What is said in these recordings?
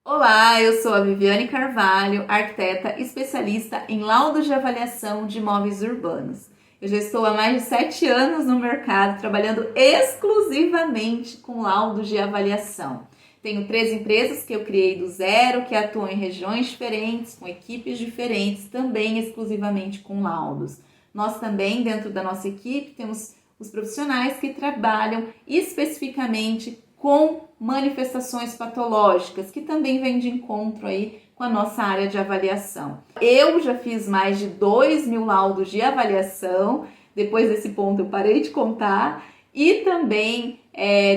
Olá, eu sou a Viviane Carvalho, arquiteta especialista em laudos de avaliação de imóveis urbanos. Eu já estou há mais de 7 anos no mercado, trabalhando exclusivamente com laudos de avaliação. Tenho 3 empresas que eu criei do zero, que atuam em regiões diferentes, com equipes diferentes, também exclusivamente com laudos. Nós também, dentro da nossa equipe, temos os profissionais que trabalham especificamente com manifestações patológicas, que também vem de encontro aí com a nossa área de avaliação. Eu já fiz mais de 2.000 laudos de avaliação, depois desse ponto eu parei de contar, e também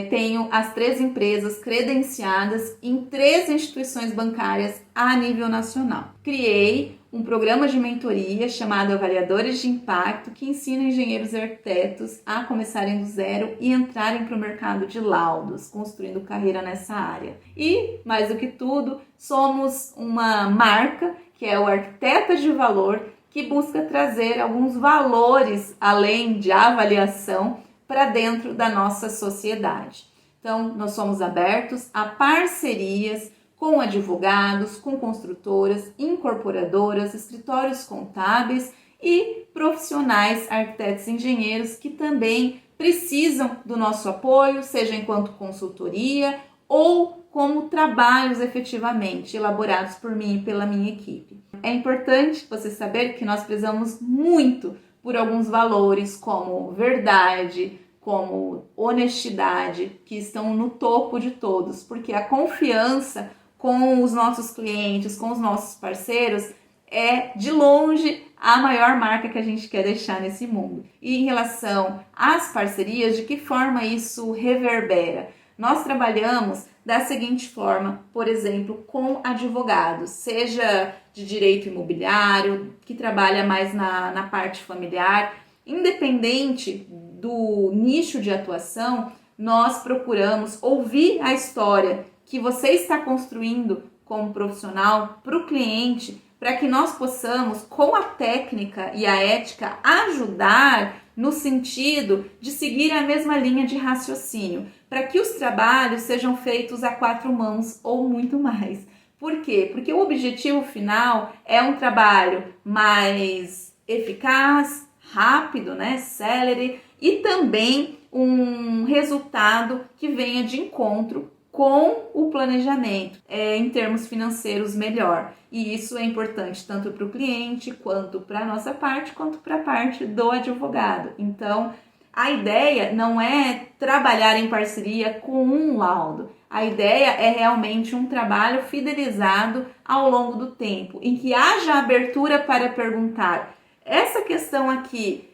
tenho as 3 empresas credenciadas em 3 instituições bancárias a nível nacional. Criei um programa de mentoria chamado Avaliadores de Impacto, que ensina engenheiros e arquitetos a começarem do zero e entrarem para o mercado de laudos, construindo carreira nessa área. E, mais do que tudo, somos uma marca, que é o Arquiteta de Valor, que busca trazer alguns valores, além de avaliação, para dentro da nossa sociedade. Então, nós somos abertos a parcerias com advogados, com construtoras, incorporadoras, escritórios contábeis e profissionais, arquitetos e engenheiros que também precisam do nosso apoio, seja enquanto consultoria ou como trabalhos efetivamente elaborados por mim e pela minha equipe. É importante você saber que nós prezamos muito por alguns valores como verdade, como honestidade, que estão no topo de todos, porque a confiança com os nossos clientes, com os nossos parceiros, é de longe a maior marca que a gente quer deixar nesse mundo. E em relação às parcerias, de que forma isso reverbera? Nós trabalhamos da seguinte forma, por exemplo, com advogados, seja de direito imobiliário, que trabalha mais na parte familiar, independente do nicho de atuação, nós procuramos ouvir a história que você está construindo como profissional para o cliente, para que nós possamos, com a técnica e a ética, ajudar no sentido de seguir a mesma linha de raciocínio, para que os trabalhos sejam feitos a 4 mãos ou muito mais. Por quê? Porque o objetivo final é um trabalho mais eficaz, rápido, célere, e também um resultado que venha de encontro com o planejamento, em termos financeiros melhor. E isso é importante tanto para o cliente, quanto para a nossa parte, quanto para a parte do advogado. Então, a ideia não é trabalhar em parceria com um laudo. A ideia é realmente um trabalho fidelizado ao longo do tempo, em que haja abertura para perguntar: essa questão aqui,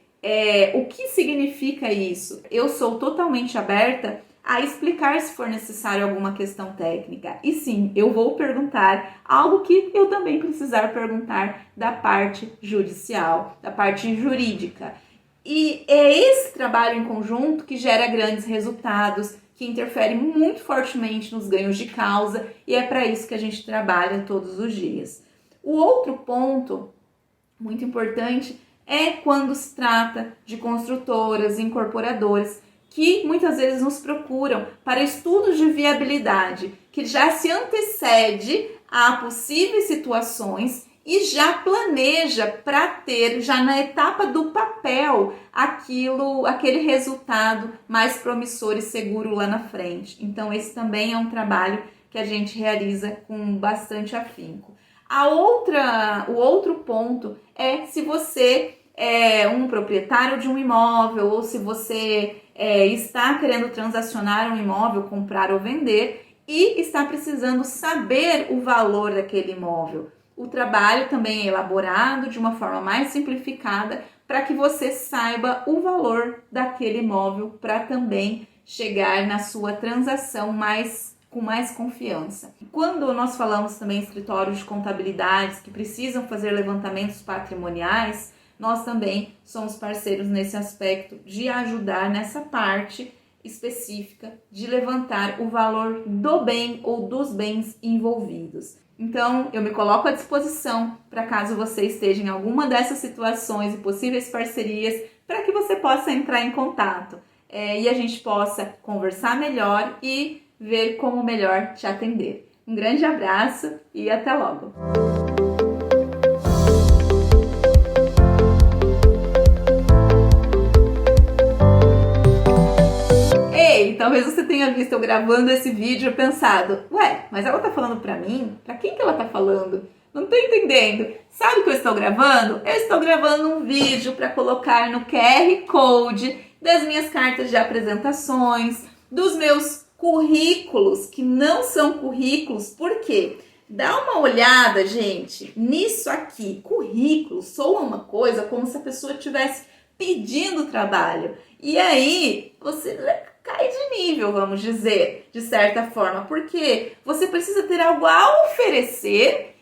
o que significa isso? Eu sou totalmente aberta a explicar se for necessário alguma questão técnica. E sim, eu vou perguntar algo que eu também precisar perguntar da parte judicial, da parte jurídica. E é esse trabalho em conjunto que gera grandes resultados, que interfere muito fortemente nos ganhos de causa, e é para isso que a gente trabalha todos os dias. O outro ponto muito importante é quando se trata de construtoras, incorporadoras, que muitas vezes nos procuram para estudos de viabilidade, que já se antecede a possíveis situações e já planeja para ter, já na etapa do papel, aquele resultado mais promissor e seguro lá na frente. Então, esse também é um trabalho que a gente realiza com bastante afinco. O outro ponto é se você é um proprietário de um imóvel ou se você está querendo transacionar um imóvel, comprar ou vender e está precisando saber o valor daquele imóvel. O trabalho também é elaborado de uma forma mais simplificada para que você saiba o valor daquele imóvel para também chegar na sua transação com mais confiança. Quando nós falamos também em escritórios de contabilidades que precisam fazer levantamentos patrimoniais, nós também somos parceiros nesse aspecto de ajudar nessa parte específica de levantar o valor do bem ou dos bens envolvidos. Então, eu me coloco à disposição para caso você esteja em alguma dessas situações e possíveis parcerias, para que você possa entrar em contato e a gente possa conversar melhor e ver como melhor te atender. Um grande abraço e até logo! Ei, talvez você tenha visto eu gravando esse vídeo e pensado, ué, mas ela tá falando pra mim? Pra quem que ela tá falando? Não tô entendendo. Sabe o que eu estou gravando? Eu estou gravando um vídeo para colocar no QR Code das minhas cartas de apresentações, dos meus currículos, que não são currículos, por quê? Dá uma olhada, gente, nisso aqui. Currículo soa uma coisa como se a pessoa estivesse pedindo trabalho. E aí, você cai de nível, vamos dizer, de certa forma, porque você precisa ter algo a oferecer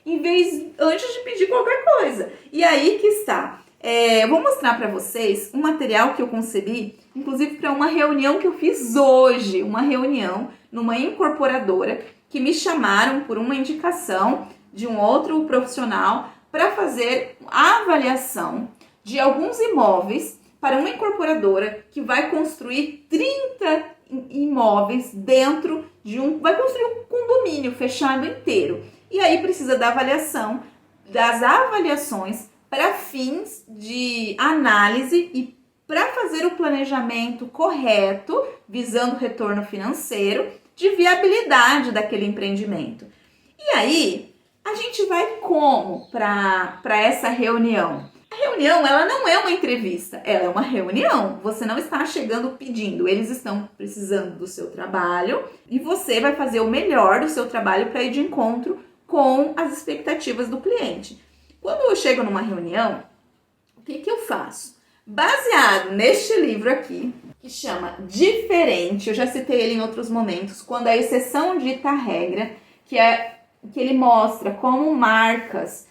antes de pedir qualquer coisa. E aí que está. Eu vou mostrar para vocês um material que eu concebi, inclusive para uma reunião que eu fiz hoje, uma reunião numa incorporadora que me chamaram por uma indicação de um outro profissional para fazer a avaliação de alguns imóveis para uma incorporadora que vai construir 30 imóveis dentro de vai construir um condomínio fechado inteiro. E aí precisa da avaliação, das avaliações para fins de análise e para fazer o planejamento correto, visando retorno financeiro, de viabilidade daquele empreendimento. E aí, a gente vai como para essa reunião? A reunião, ela não é uma entrevista, ela é uma reunião. Você não está chegando pedindo, eles estão precisando do seu trabalho e você vai fazer o melhor do seu trabalho para ir de encontro com as expectativas do cliente. Quando eu chego numa reunião, o que eu faço? Baseado neste livro aqui, que chama Diferente, eu já citei ele em outros momentos, quando a exceção dita a regra, que ele mostra como marcas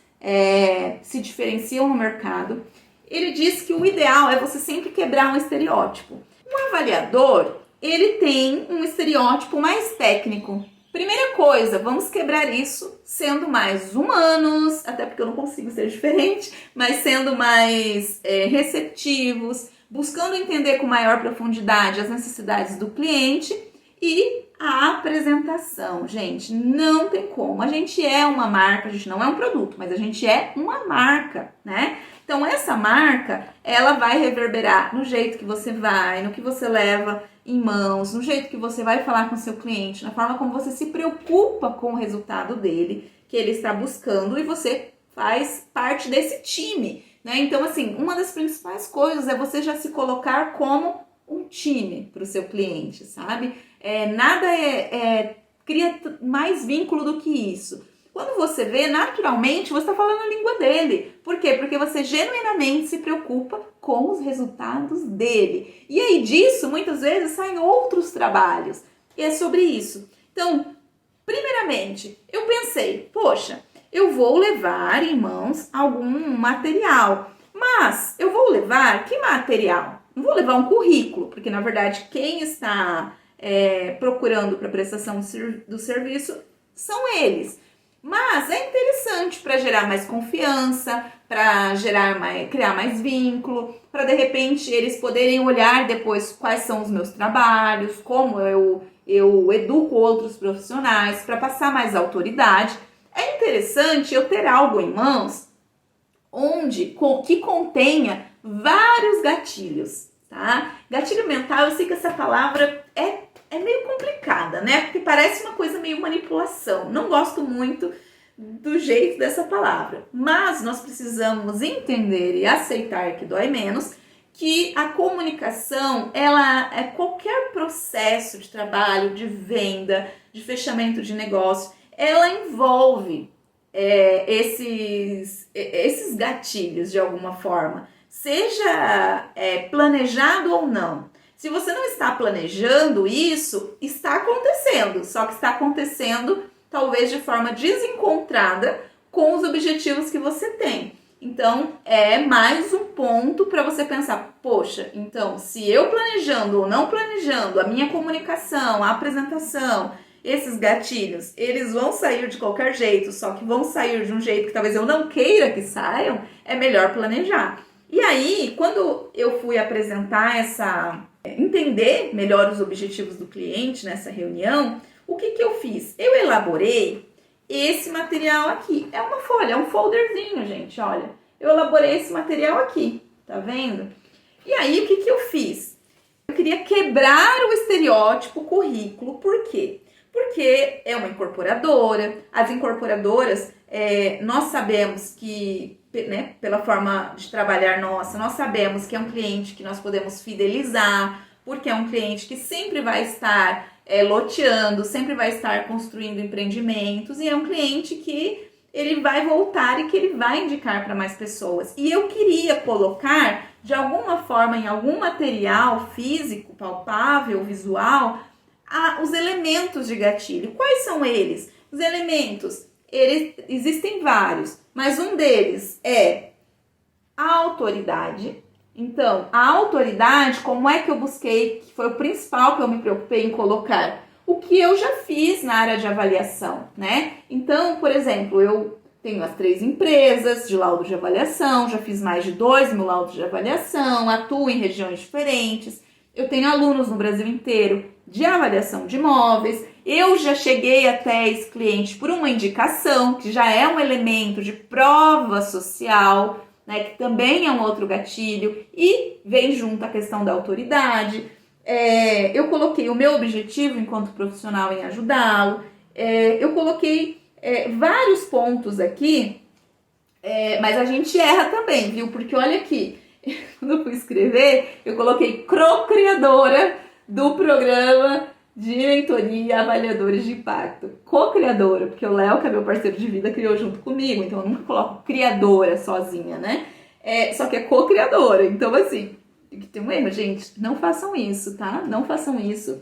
se diferenciam no mercado. Ele diz que o ideal é você sempre quebrar um estereótipo. Um avaliador, ele tem um estereótipo mais técnico. Primeira coisa, vamos quebrar isso sendo mais humanos, até porque eu não consigo ser diferente, mas sendo mais receptivos, buscando entender com maior profundidade as necessidades do cliente e a apresentação. Gente, não tem como. A gente é uma marca, a gente não é um produto, mas a gente é uma marca, né? Então, essa marca, ela vai reverberar no jeito que você vai, no que você leva em mãos, no jeito que você vai falar com o seu cliente, na forma como você se preocupa com o resultado dele, que ele está buscando, e você faz parte desse time, né? Então, assim, uma das principais coisas é você já se colocar como um time para o seu cliente, sabe? Nada cria mais vínculo do que isso. Quando você vê, naturalmente, você está falando a língua dele. Por quê? Porque você genuinamente se preocupa com os resultados dele. E aí disso, muitas vezes, saem outros trabalhos. E é sobre isso. Então, primeiramente, eu pensei, poxa, eu vou levar em mãos algum material. Mas eu vou levar que material? Não vou levar um currículo, porque, na verdade, quem está procurando para prestação do serviço são eles. Mas é interessante para gerar mais confiança, para criar mais vínculo, para de repente eles poderem olhar depois quais são os meus trabalhos, como eu educo outros profissionais, para passar mais autoridade. É interessante eu ter algo em mãos que contenha vários gatilhos, tá? Gatilho mental, eu sei que essa palavra é meio complicada, né? Porque parece uma coisa meio manipulação. Não gosto muito do jeito dessa palavra. Mas nós precisamos entender e aceitar que dói menos, que a comunicação, ela é qualquer processo de trabalho, de venda, de fechamento de negócio, ela envolve esses gatilhos de alguma forma, seja planejado ou não. Se você não está planejando isso, está acontecendo, só que está acontecendo talvez de forma desencontrada com os objetivos que você tem. Então, é mais um ponto para você pensar, poxa, então, se eu planejando ou não planejando a minha comunicação, a apresentação, esses gatilhos, eles vão sair de qualquer jeito, só que vão sair de um jeito que talvez eu não queira que saiam, é melhor planejar. E aí, quando eu fui apresentar entender melhor os objetivos do cliente nessa reunião, o que eu fiz? Eu elaborei esse material aqui. É uma folha, é um folderzinho, gente, olha. Eu elaborei esse material aqui, tá vendo? E aí, o que eu fiz? Eu queria quebrar o estereótipo currículo, por quê? Porque é uma incorporadora, as incorporadoras, nós sabemos que, né, pela forma de trabalhar nossa, nós sabemos que é um cliente que nós podemos fidelizar, porque é um cliente que sempre vai estar loteando, sempre vai estar construindo empreendimentos, e é um cliente que ele vai voltar e que ele vai indicar para mais pessoas. E eu queria colocar, de alguma forma, em algum material físico, palpável, visual, os elementos de gatilho. Quais são eles? Os elementos, existem vários, mas um deles é a autoridade. Então, a autoridade, como é que eu busquei, que foi o principal que eu me preocupei em colocar? O que eu já fiz na área de avaliação, né? Então, por exemplo, eu tenho as 3 empresas de laudo de avaliação, já fiz mais de 2.000 laudos de avaliação, atuo em regiões diferentes, eu tenho alunos no Brasil inteiro de avaliação de imóveis, eu já cheguei até esse cliente por uma indicação, que já é um elemento de prova social, né, que também é um outro gatilho, e vem junto a questão da autoridade. Eu coloquei o meu objetivo enquanto profissional em ajudá-lo, eu coloquei vários pontos aqui, mas a gente erra também, viu? Porque olha aqui, quando eu fui escrever, eu coloquei co-criadora do programa de mentoria Avaliadores de Impacto. Co-criadora, porque o Léo, que é meu parceiro de vida, criou junto comigo, então eu nunca coloco criadora sozinha, né? Só que é co-criadora, então assim, tem um erro, gente, não façam isso, tá? Não façam isso,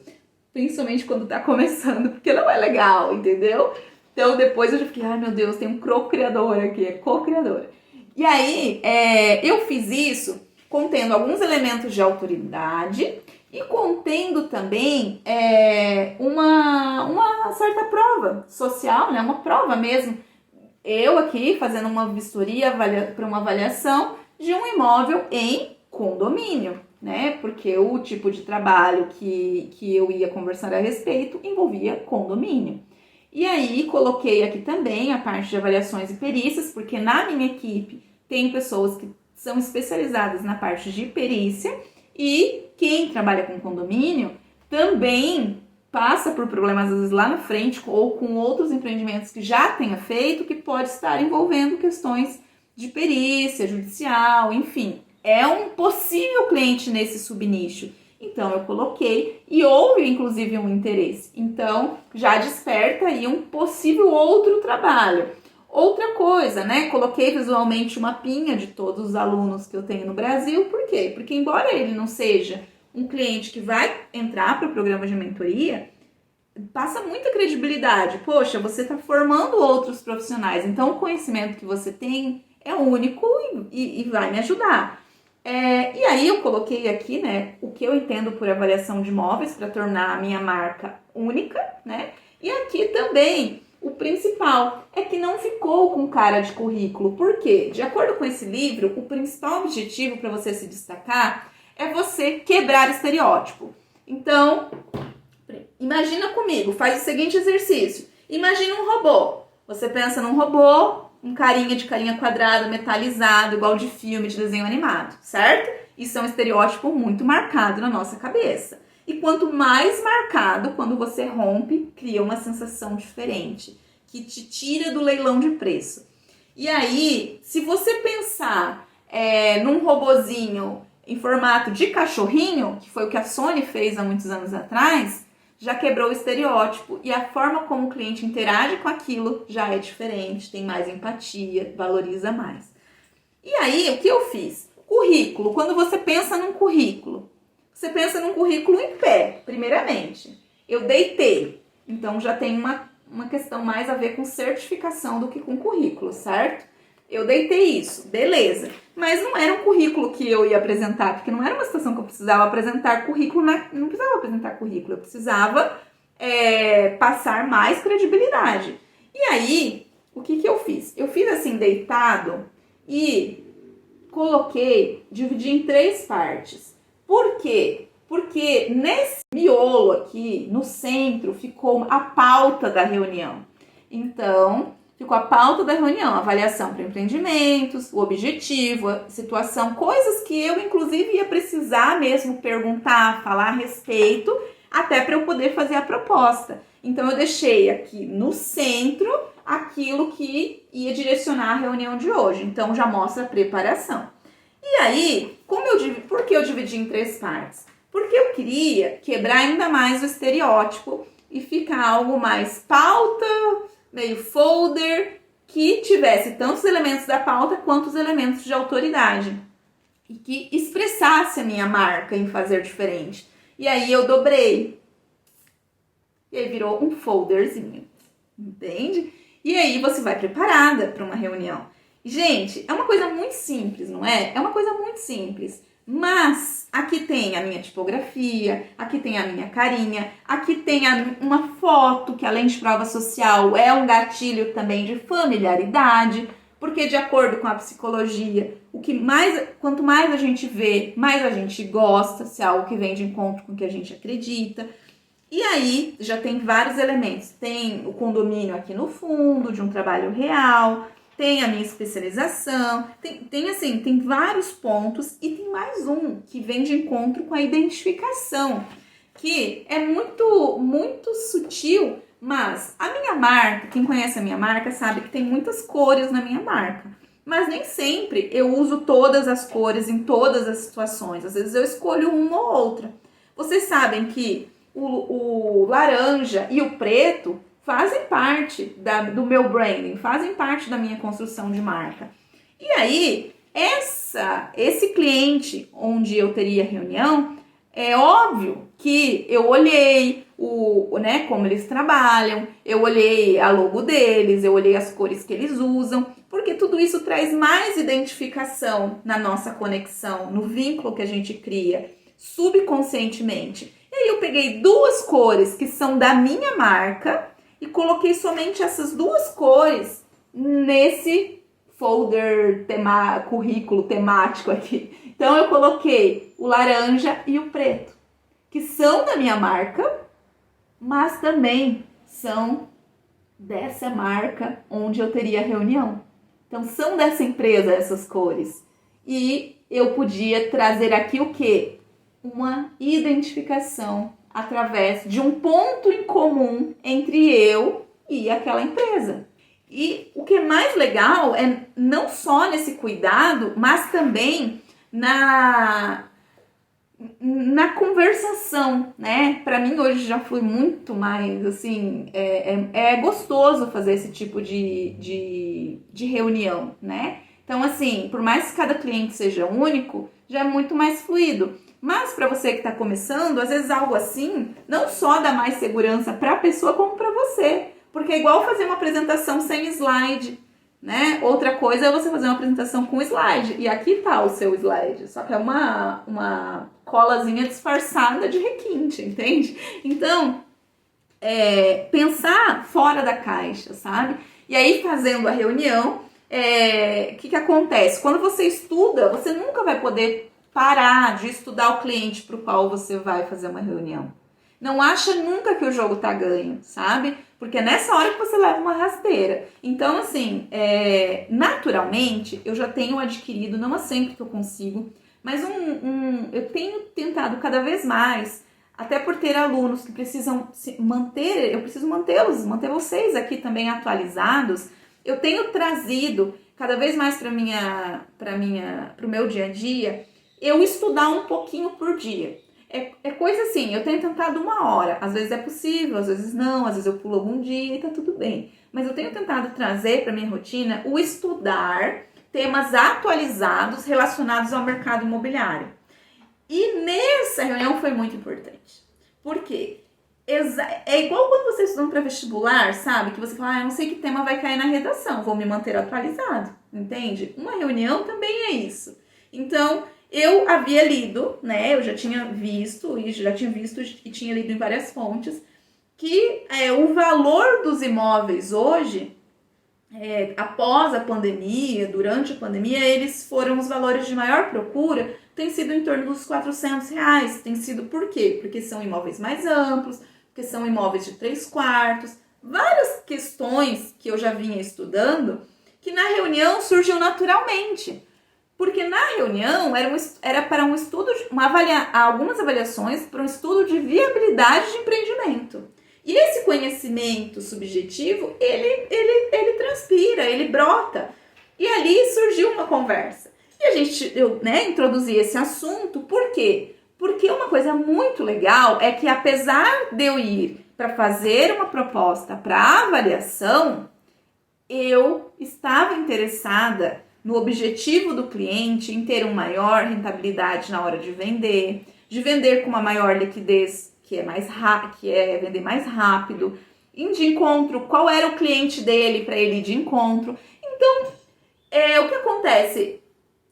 principalmente quando tá começando, porque não é legal, entendeu? Então depois eu já fiquei, ai meu Deus, tem um co-criador aqui, é co-criadora. E aí, eu fiz isso contendo alguns elementos de autoridade e contendo também uma certa prova social, né? Uma prova mesmo. Eu aqui fazendo uma vistoria para uma avaliação de um imóvel em condomínio, né? Porque o tipo de trabalho que eu ia conversar a respeito envolvia condomínio. E aí coloquei aqui também a parte de avaliações e perícias, porque na minha equipe tem pessoas que são especializadas na parte de perícia e quem trabalha com condomínio também passa por problemas às vezes lá na frente ou com outros empreendimentos que já tenha feito, que pode estar envolvendo questões de perícia, judicial, enfim. É um possível cliente nesse subnicho. Então, eu coloquei e houve, inclusive, um interesse. Então, já desperta aí um possível outro trabalho. Outra coisa, né? Coloquei visualmente um mapinha de todos os alunos que eu tenho no Brasil. Por quê? Porque embora ele não seja um cliente que vai entrar para o programa de mentoria, passa muita credibilidade. Poxa, você está formando outros profissionais. Então, o conhecimento que você tem é único e vai me ajudar. E aí eu coloquei aqui, né, o que eu entendo por avaliação de imóveis para tornar a minha marca única, né? E aqui também o principal é que não ficou com cara de currículo. Por quê? De acordo com esse livro, o principal objetivo para você se destacar é você quebrar estereótipo. Então, imagina comigo, faz o seguinte exercício. Imagina um robô. Você pensa num robô, um carinha de carinha quadrada, metalizado, igual de filme, de desenho animado, certo? Isso é um estereótipo muito marcado na nossa cabeça. E quanto mais marcado, quando você rompe, cria uma sensação diferente, que te tira do leilão de preço. E aí, se você pensar num robozinho em formato de cachorrinho, que foi o que a Sony fez há muitos anos atrás, já quebrou o estereótipo e a forma como o cliente interage com aquilo já é diferente, tem mais empatia, valoriza mais. E aí, o que eu fiz? Currículo. Quando você pensa num currículo, você pensa num currículo em pé, primeiramente. Eu deitei, então já tem uma questão mais a ver com certificação do que com currículo, certo? Eu deitei isso, beleza. Mas não era um currículo que eu ia apresentar, porque não era uma situação que eu precisava apresentar currículo, não precisava apresentar currículo, eu precisava passar mais credibilidade. E aí, o que eu fiz? Eu fiz assim, deitado, e dividi em 3 partes. Por quê? Porque nesse miolo aqui, no centro, ficou a pauta da reunião. Então, ficou a pauta da reunião, avaliação para empreendimentos, o objetivo, a situação, coisas que eu, inclusive, ia precisar mesmo perguntar, falar a respeito, até para eu poder fazer a proposta. Então, eu deixei aqui no centro aquilo que ia direcionar a reunião de hoje. Então, já mostra a preparação. E aí, por que eu dividi em 3 partes? Porque eu queria quebrar ainda mais o estereótipo e ficar algo mais pauta, meio folder, que tivesse tantos elementos da pauta quanto os elementos de autoridade. E que expressasse a minha marca em fazer diferente. E aí eu dobrei. E aí virou um folderzinho. Entende? E aí você vai preparada para uma reunião. Gente, é uma coisa muito simples, não é? É uma coisa muito simples. Mas aqui tem a minha tipografia, aqui tem a minha carinha, aqui tem uma foto que, além de prova social, é um gatilho também de familiaridade, porque de acordo com a psicologia, quanto mais a gente vê, mais a gente gosta, se é algo que vem de encontro com o que a gente acredita. E aí já tem vários elementos. Tem o condomínio aqui no fundo, de um trabalho real, tem a minha especialização, tem vários pontos e tem mais um que vem de encontro com a identificação, que é muito, muito sutil, mas a minha marca, quem conhece a minha marca sabe que tem muitas cores na minha marca, mas nem sempre eu uso todas as cores em todas as situações, às vezes eu escolho uma ou outra. Vocês sabem que o laranja e o preto fazem parte do meu branding, fazem parte da minha construção de marca. E aí, esse cliente onde eu teria reunião, é óbvio que eu olhei como eles trabalham, eu olhei a logo deles, eu olhei as cores que eles usam, porque tudo isso traz mais identificação na nossa conexão, no vínculo que a gente cria subconscientemente. E aí eu peguei 2 cores que são da minha marca e coloquei somente essas 2 cores nesse folder currículo temático aqui. Então eu coloquei o laranja e o preto, que são da minha marca, mas também são dessa marca onde eu teria reunião. Então são dessa empresa essas cores. E eu podia trazer aqui o quê? Uma identificação através de um ponto em comum entre eu e aquela empresa. E o que é mais legal é não só nesse cuidado, mas também na conversação, né? Para mim hoje já foi muito mais, assim, é gostoso fazer esse tipo de reunião, né? Então, assim, por mais que cada cliente seja único, já é muito mais fluido. Mas para você que está começando, às vezes algo assim não só dá mais segurança para a pessoa como para você. Porque é igual fazer uma apresentação sem slide, né? Outra coisa é você fazer uma apresentação com slide. E aqui tá o seu slide, só que é uma colazinha disfarçada de requinte, entende? Então, pensar fora da caixa, sabe? E aí, fazendo a reunião, o que acontece? Quando você estuda, você nunca vai poder parar de estudar o cliente para o qual você vai fazer uma reunião. Não acha nunca que o jogo tá ganho, sabe? Porque é nessa hora que você leva uma rasteira. Então, assim, naturalmente, eu já tenho adquirido, não é sempre que eu consigo, mas eu tenho tentado cada vez mais, até por ter alunos que precisam se manter, eu preciso manter vocês aqui também atualizados. Eu tenho trazido cada vez mais para o meu dia a dia, eu estudar um pouquinho por dia. É coisa assim, eu tenho tentado 1 hora, às vezes é possível, às vezes não, às vezes eu pulo algum dia e tá tudo bem. Mas eu tenho tentado trazer para minha rotina o estudar temas atualizados relacionados ao mercado imobiliário. E nessa reunião foi muito importante. Por quê? É igual quando você estuda para vestibular, sabe? Que você fala, eu não sei que tema vai cair na redação, vou me manter atualizado, entende? Uma reunião também é isso. Então, eu havia lido, né? Eu já tinha visto e tinha lido em várias fontes que o valor dos imóveis hoje, após a pandemia, durante a pandemia, eles foram os valores de maior procura, tem sido em torno dos R$400. Tem sido por quê? Porque são imóveis mais amplos, porque são imóveis de 3 quartos, várias questões que eu já vinha estudando que na reunião surgiu naturalmente. Porque na reunião era para um estudo, algumas avaliações para um estudo de viabilidade de empreendimento. E esse conhecimento subjetivo, ele transpira, ele brota. E ali surgiu uma conversa. E eu introduzi esse assunto, por quê? Porque uma coisa muito legal é que apesar de eu ir para fazer uma proposta para avaliação, eu estava interessada no objetivo do cliente, em ter uma maior rentabilidade na hora de vender com uma maior liquidez, que é vender mais rápido, ir de encontro, qual era o cliente dele para ele ir de encontro. Então, o que acontece?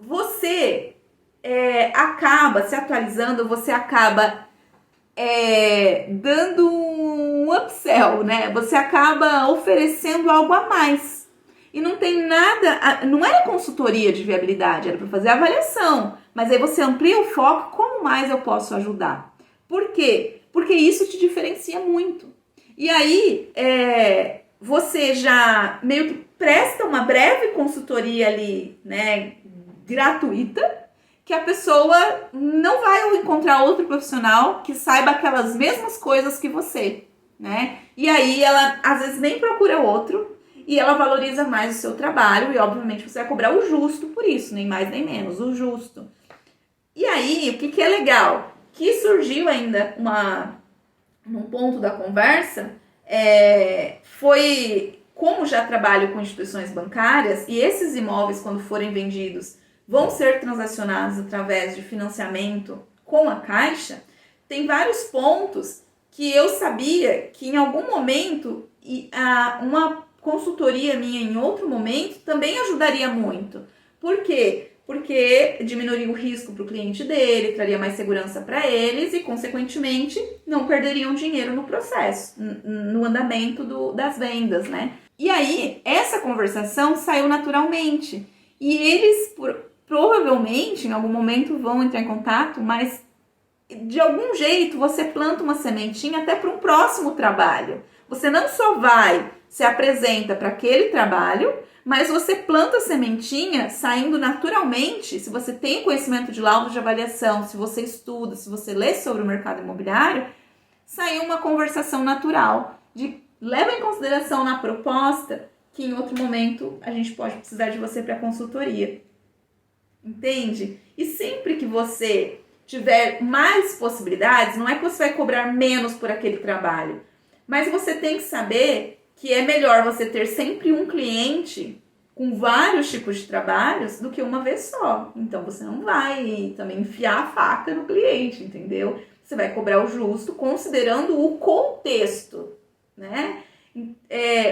Você acaba se atualizando, você acaba dando um upsell, né? Você acaba oferecendo algo a mais. E não tem nada, não era consultoria de viabilidade, era para fazer avaliação. Mas aí você amplia o foco, como mais eu posso ajudar? Por quê? Porque isso te diferencia muito. E aí, você já meio que presta uma breve consultoria ali, né, gratuita, que a pessoa não vai encontrar outro profissional que saiba aquelas mesmas coisas que você, né? E aí ela, às vezes, nem procura outro, e ela valoriza mais o seu trabalho, e obviamente você vai cobrar o justo por isso, nem mais nem menos, o justo. E aí, o que é legal? Que surgiu ainda num ponto da conversa, foi como já trabalho com instituições bancárias, e esses imóveis, quando forem vendidos, vão ser transacionados através de financiamento com a Caixa, tem vários pontos que eu sabia que em algum momento uma consultoria minha em outro momento também ajudaria muito. Por quê? Porque diminuiria o risco para o cliente dele, traria mais segurança para eles e, consequentemente, não perderiam dinheiro no processo, no andamento das vendas, né? E aí, essa conversação saiu naturalmente. E eles, provavelmente, em algum momento vão entrar em contato, mas de algum jeito você planta uma sementinha até para um próximo trabalho. Você não só se apresenta para aquele trabalho, mas você planta a sementinha saindo naturalmente. Se você tem conhecimento de laudo de avaliação, se você estuda, se você lê sobre o mercado imobiliário, saiu uma conversação natural. Leva em consideração na proposta que em outro momento a gente pode precisar de você para consultoria. Entende? E sempre que você tiver mais possibilidades, não é que você vai cobrar menos por aquele trabalho, mas você tem que saber que é melhor você ter sempre um cliente com vários tipos de trabalhos do que uma vez só. Então você não vai também enfiar a faca no cliente, entendeu? Você vai cobrar o justo considerando o contexto, né?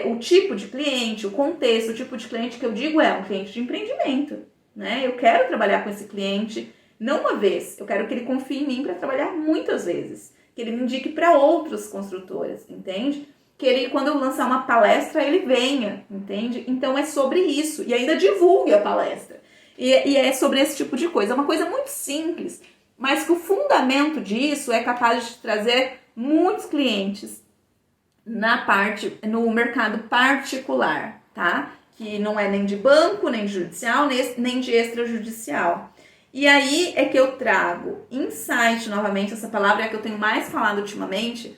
O tipo de cliente, o contexto, o tipo de cliente que eu digo é um cliente de empreendimento, né? Eu quero trabalhar com esse cliente não uma vez, eu quero que ele confie em mim para trabalhar muitas vezes, que ele me indique para outras construtoras, entende? Que ele, quando eu lançar uma palestra, ele venha, entende? Então é sobre isso, e ainda divulgue a palestra. E é sobre esse tipo de coisa, é uma coisa muito simples, mas que o fundamento disso é capaz de trazer muitos clientes no mercado particular, tá? Que não é nem de banco, nem de judicial, nem de extrajudicial. E aí é que eu trago insight, novamente, essa palavra é a que eu tenho mais falado ultimamente,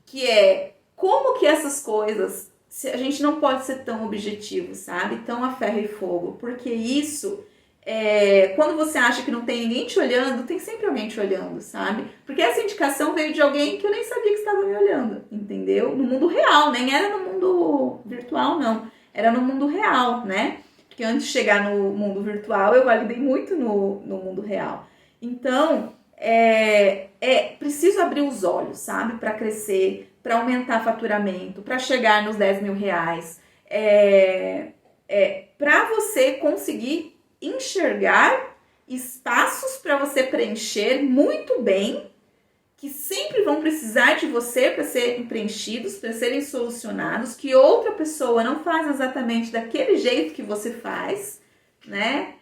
que é como que essas coisas, a gente não pode ser tão objetivo, sabe? Tão a ferro e fogo, porque isso, quando você acha que não tem ninguém te olhando, tem sempre alguém te olhando, sabe? Porque essa indicação veio de alguém que eu nem sabia que estava me olhando, entendeu? No mundo real, nem era no mundo virtual, não. Era no mundo real, né? Porque antes de chegar no mundo virtual, eu validei muito no mundo real. Então, preciso abrir os olhos, sabe? Para crescer, para aumentar faturamento, para chegar nos 10 mil reais. Para você conseguir enxergar espaços para você preencher muito bem, que sempre vão precisar de você para serem preenchidos, para serem solucionados, que outra pessoa não faz exatamente daquele jeito que você faz, né?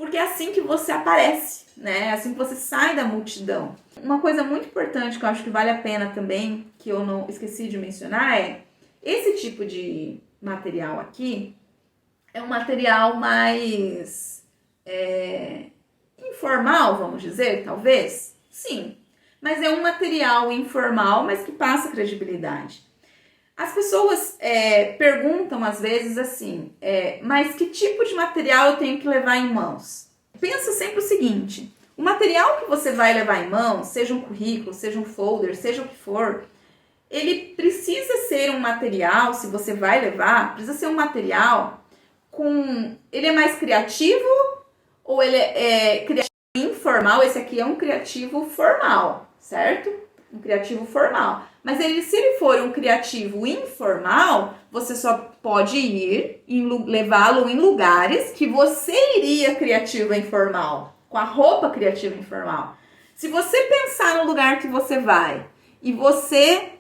porque é assim que você aparece, né? É assim que você sai da multidão. Uma coisa muito importante que eu acho que vale a pena também, que eu não esqueci de mencionar, é esse tipo de material aqui é um material mais informal, vamos dizer, talvez? Sim, mas é um material informal, mas que passa credibilidade. As pessoas perguntam às vezes assim, mas que tipo de material eu tenho que levar em mãos? Pensa sempre o seguinte, o material que você vai levar em mãos, seja um currículo, seja um folder, seja o que for, ele precisa ser um material, se você vai levar, precisa ser um material ele é mais criativo ou ele é criativo informal? Esse aqui é um criativo formal, certo? Um criativo formal. Mas se ele for um criativo informal, você só pode levá-lo em lugares que você iria criativa informal, com a roupa criativa informal. Se você pensar no lugar que você vai e você,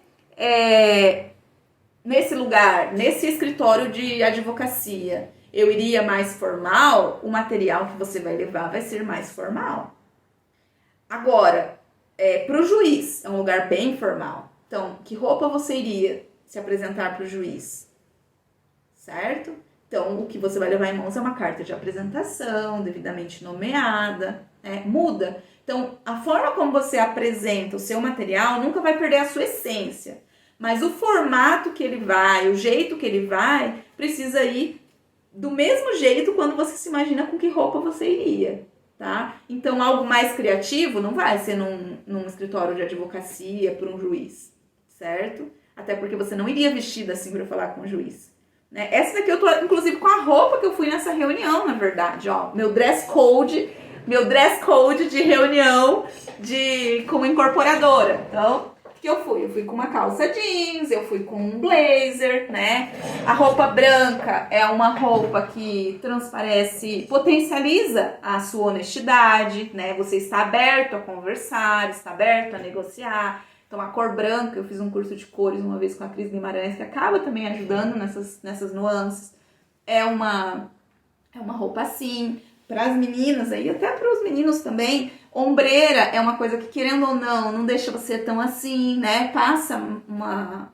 nesse lugar, nesse escritório de advocacia, eu iria mais formal, o material que você vai levar vai ser mais formal. Agora, para o juiz, é um lugar bem formal. Então, que roupa você iria se apresentar para o juiz? Certo? Então, o que você vai levar em mãos é uma carta de apresentação, devidamente nomeada, muda. Então, a forma como você apresenta o seu material nunca vai perder a sua essência. Mas o formato que ele vai, o jeito que ele vai, precisa ir do mesmo jeito quando você se imagina com que roupa você iria. Tá? Então, algo mais criativo não vai ser num escritório de advocacia por um juiz, certo? Até porque você não iria vestida assim para falar com o juiz. Né? Essa daqui eu tô, inclusive, com a roupa que eu fui nessa reunião, na verdade. Ó, meu dress code de reunião como incorporadora. Então, que eu fui com uma calça jeans, eu fui com um blazer, né? A roupa branca é uma roupa que transparece, potencializa a sua honestidade, né? Você está aberto a conversar, está aberto a negociar. Então, a cor branca, eu fiz um curso de cores uma vez com a Cris Guimarães, que acaba também ajudando nessas nuances. É uma roupa assim. Para as meninas aí, até para os meninos também, ombreira é uma coisa que, querendo ou não deixa você tão assim, né? Passa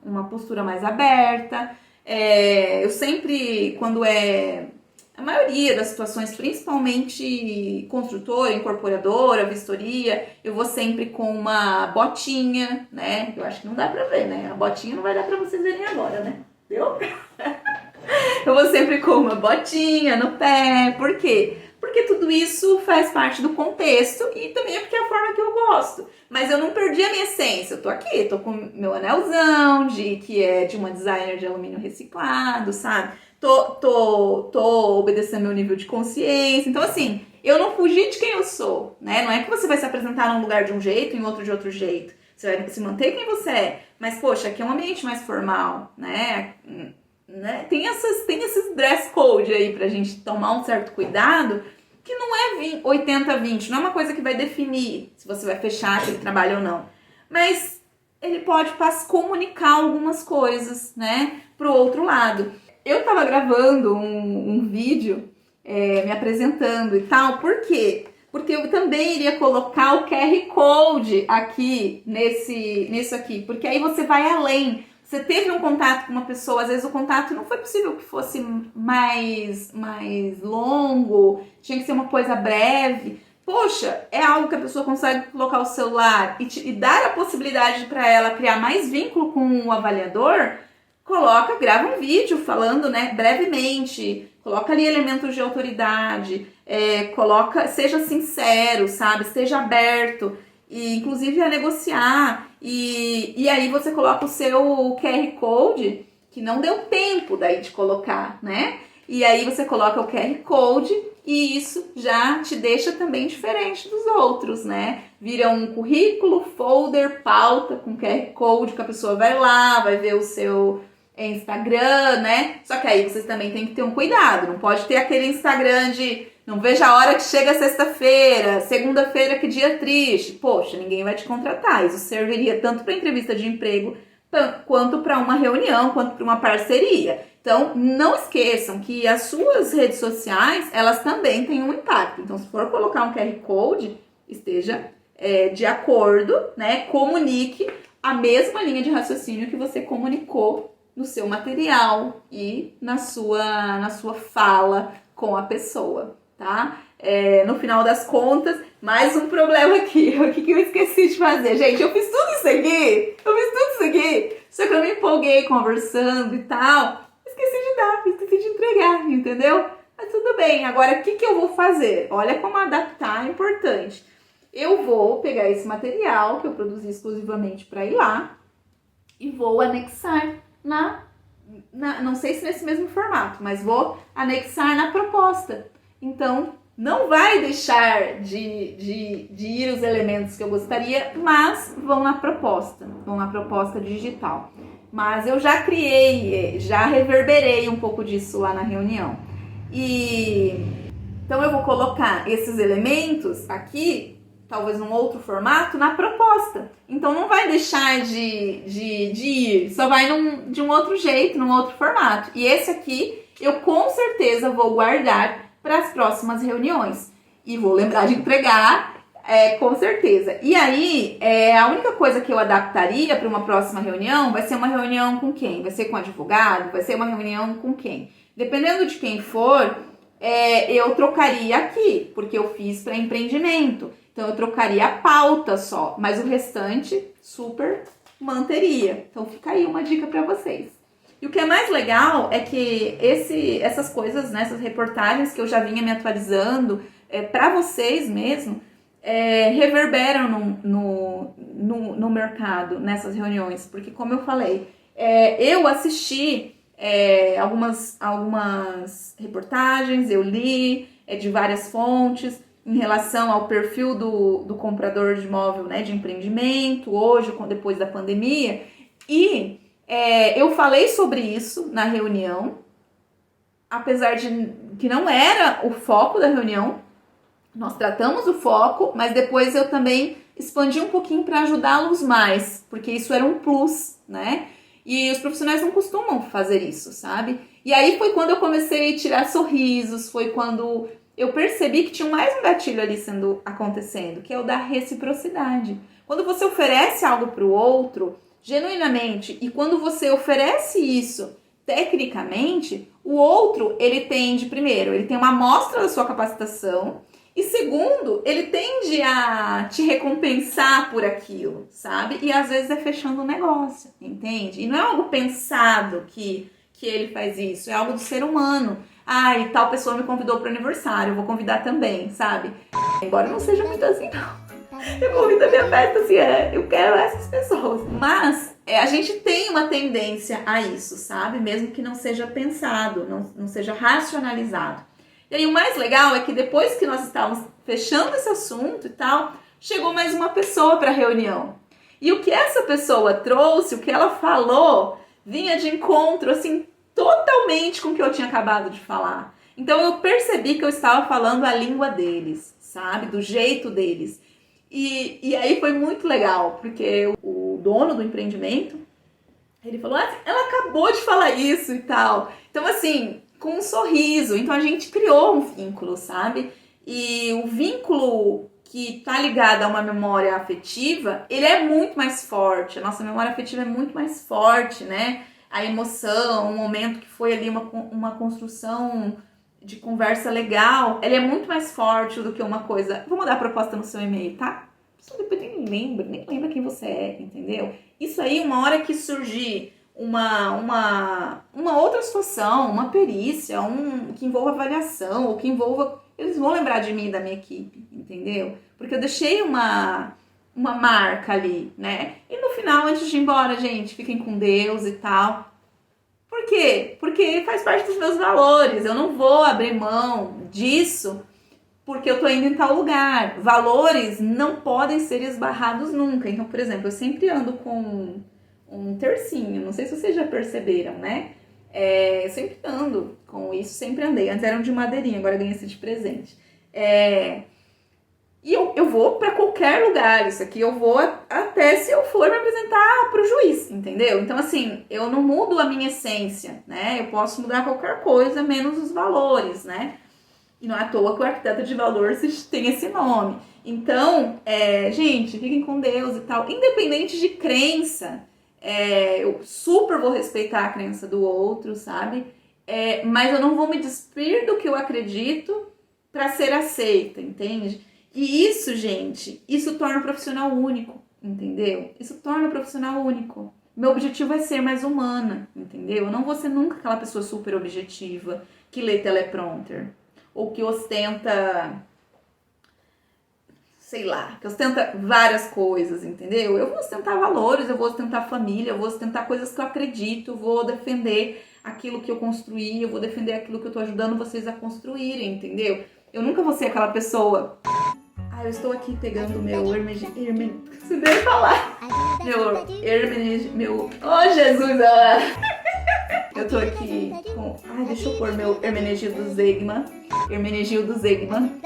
uma postura mais aberta. Eu sempre, quando a maioria das situações, principalmente construtora, incorporadora, vistoria, eu vou sempre com uma botinha, né? Eu acho que não dá pra ver, né? A botinha não vai dar pra vocês verem agora, né? Viu? Eu vou sempre com uma botinha no pé. Por quê? Porque tudo isso faz parte do contexto e também é porque é a forma que eu gosto. Mas eu não perdi a minha essência. Eu tô aqui, tô com meu anelzão, que é de uma designer de alumínio reciclado, sabe? Tô obedecendo meu nível de consciência. Então, assim, eu não fugi de quem eu sou, né? Não é que você vai se apresentar num lugar de um jeito e em outro de outro jeito. Você vai se manter quem você é. Mas, poxa, aqui é um ambiente mais formal, né? Tem esses dress code aí pra gente tomar um certo cuidado, que não é 80-20, não é uma coisa que vai definir se você vai fechar aquele trabalho ou não. Mas ele pode comunicar algumas coisas, né, pro outro lado. Eu tava gravando um vídeo me apresentando e tal, por quê? Porque eu também iria colocar o QR Code aqui, nisso aqui, porque aí você vai além. Você teve um contato com uma pessoa, às vezes o contato não foi possível que fosse mais longo, tinha que ser uma coisa breve. Poxa, é algo que a pessoa consegue colocar o celular e dar a possibilidade para ela criar mais vínculo com o avaliador. Grava um vídeo falando, né, brevemente, coloca ali elementos de autoridade, seja sincero, sabe, esteja aberto, e inclusive a negociar, e aí você coloca o seu QR Code, que não deu tempo daí de colocar, né, e aí você coloca o QR Code, e isso já te deixa também diferente dos outros, né, vira um currículo, folder, pauta com QR Code, que a pessoa vai lá, vai ver o seu Instagram, né? Só que aí vocês também têm que ter um cuidado. Não pode ter aquele Instagram de não veja a hora que chega sexta-feira, segunda-feira que dia triste. Poxa, ninguém vai te contratar. Isso serviria tanto para entrevista de emprego quanto para uma reunião, quanto para uma parceria. Então, não esqueçam que as suas redes sociais, elas também têm um impacto. Então, se for colocar um QR Code, esteja de acordo, né? Comunique a mesma linha de raciocínio que você comunicou no seu material e na sua fala com a pessoa, tá? No final das contas, mais um problema aqui. O que eu esqueci de fazer? Gente, eu fiz tudo isso aqui. Só que eu me empolguei conversando e tal. Esqueci de entregar, entendeu? Mas tudo bem. Agora, o que eu vou fazer? Olha como adaptar é importante. Eu vou pegar esse material que eu produzi exclusivamente para ir lá e vou anexar não sei se nesse mesmo formato, mas vou anexar na proposta. Então, não vai deixar de ir os elementos que eu gostaria, mas vão na proposta digital. Mas eu já criei, já reverberei um pouco disso lá na reunião. Então eu vou colocar esses elementos aqui, talvez num outro formato, na proposta. Então não vai deixar de ir, só vai de um outro jeito, num outro formato. E esse aqui eu com certeza vou guardar para as próximas reuniões. E vou lembrar de entregar, com certeza. E aí, a única coisa que eu adaptaria para uma próxima reunião vai ser uma reunião com quem? Vai ser com advogado? Vai ser uma reunião com quem? Dependendo de quem for, eu trocaria aqui, porque eu fiz para empreendimento. Então, eu trocaria a pauta só, mas o restante super manteria. Então, fica aí uma dica para vocês. E o que é mais legal é que essas coisas, né, essas reportagens que eu já vinha me atualizando, para vocês mesmo, reverberam no mercado, nessas reuniões. Porque, como eu falei, eu assisti algumas reportagens, eu li de várias fontes, em relação ao perfil do comprador de imóvel, né, de empreendimento, hoje, depois da pandemia. E eu falei sobre isso na reunião, apesar de que não era o foco da reunião. Nós tratamos o foco, mas depois eu também expandi um pouquinho para ajudá-los mais, porque isso era um plus, né? E os profissionais não costumam fazer isso, sabe? E aí foi quando eu comecei a tirar sorrisos, foi quando eu percebi que tinha mais um gatilho ali acontecendo, que é o da reciprocidade. Quando você oferece algo para o outro, genuinamente, e quando você oferece isso tecnicamente, o outro, ele tende, primeiro, ele tem uma amostra da sua capacitação, e segundo, ele tende a te recompensar por aquilo, sabe? E às vezes é fechando um negócio, entende? E não é algo pensado que ele faz isso, é algo do ser humano. E tal pessoa me convidou para o aniversário, eu vou convidar também, sabe? Embora não seja muito assim, não. Eu convido a minha festa assim, eu quero essas pessoas. Mas a gente tem uma tendência a isso, sabe? Mesmo que não seja pensado, não seja racionalizado. E aí o mais legal é que depois que nós estávamos fechando esse assunto e tal, chegou mais uma pessoa para a reunião. E o que essa pessoa trouxe, o que ela falou, vinha de encontro, assim, totalmente com o que eu tinha acabado de falar. Então eu percebi que eu estava falando a língua deles, sabe? Do jeito deles. E aí foi muito legal, porque o dono do empreendimento, ele falou, ela acabou de falar isso e tal. Então assim, com um sorriso. Então a gente criou um vínculo, sabe? E o vínculo que tá ligado a uma memória afetiva, ele é muito mais forte. A nossa memória afetiva é muito mais forte, né? A emoção, um momento que foi ali uma construção de conversa legal, ela é muito mais forte do que uma coisa... Vou mandar a proposta no seu e-mail, tá? Só depois nem lembra quem você é, entendeu? Isso aí, uma hora que surgir uma outra situação, uma perícia, que envolva avaliação, ou que envolva... Eles vão lembrar de mim e da minha equipe, entendeu? Porque eu deixei uma marca ali, né? E no final, antes de ir embora, gente, fiquem com Deus e tal. Por quê? Porque faz parte dos meus valores. Eu não vou abrir mão disso porque eu tô indo em tal lugar. Valores não podem ser esbarrados nunca. Então, por exemplo, eu sempre ando com um tercinho. Não sei se vocês já perceberam, né? Eu sempre ando com isso, sempre andei. Antes eram de madeirinha, agora eu ganhei esse de presente. E eu vou para qualquer lugar, isso aqui eu vou até se eu for me apresentar para o juiz, entendeu? Então, assim, eu não mudo a minha essência, né? Eu posso mudar qualquer coisa, menos os valores, né? E não é à toa que o arquiteto de valores tem esse nome. Então, gente, fiquem com Deus e tal. Independente de crença, eu super vou respeitar a crença do outro, sabe? Mas eu não vou me despir do que eu acredito para ser aceita, entende? E isso, gente, isso torna o profissional único, entendeu? Isso torna o profissional único. Meu objetivo é ser mais humana, entendeu? Eu não vou ser nunca aquela pessoa super objetiva que lê teleprompter ou que ostenta, sei lá, que ostenta várias coisas, entendeu? Eu vou ostentar valores, eu vou ostentar família, eu vou ostentar coisas que eu acredito, vou defender aquilo que eu construí, eu vou defender aquilo que eu tô ajudando vocês a construírem, entendeu? Eu nunca vou ser aquela pessoa... eu estou aqui pegando meu você deve falar. Oh, Jesus! Eu tô aqui com... deixa eu pôr meu Hermenegildo Zegman. Hermenegildo Zegman.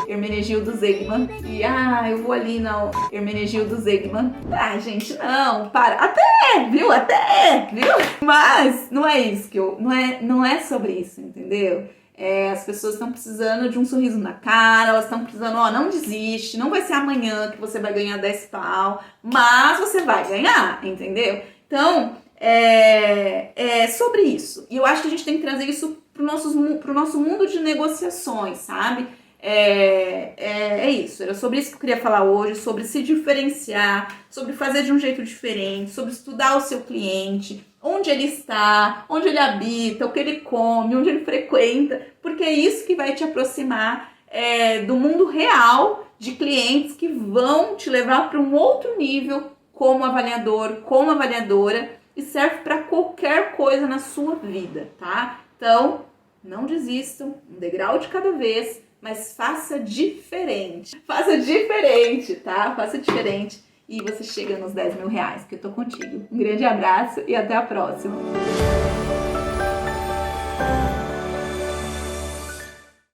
Hermenegildo Zegman. E, eu vou ali na Hermenegildo Zegman. Gente, não, para. Até, viu? Mas não é isso que eu... Não é sobre isso, entendeu? As pessoas estão precisando de um sorriso na cara, elas estão precisando, não desiste, não vai ser amanhã que você vai ganhar 10 pau, mas você vai ganhar, entendeu? Então, é sobre isso. E eu acho que a gente tem que trazer isso pro nosso mundo de negociações, sabe? É isso, era sobre isso que eu queria falar hoje, sobre se diferenciar, sobre fazer de um jeito diferente, sobre estudar o seu cliente, onde ele está, onde ele habita, o que ele come, onde ele frequenta, porque é isso que vai te aproximar do mundo real de clientes que vão te levar para um outro nível como avaliador, como avaliadora, e serve para qualquer coisa na sua vida, tá? Então, não desistam, um degrau de cada vez, mas faça diferente. Faça diferente, tá? Faça diferente e você chega nos 10 mil reais, que eu tô contigo. Um grande abraço e até a próxima.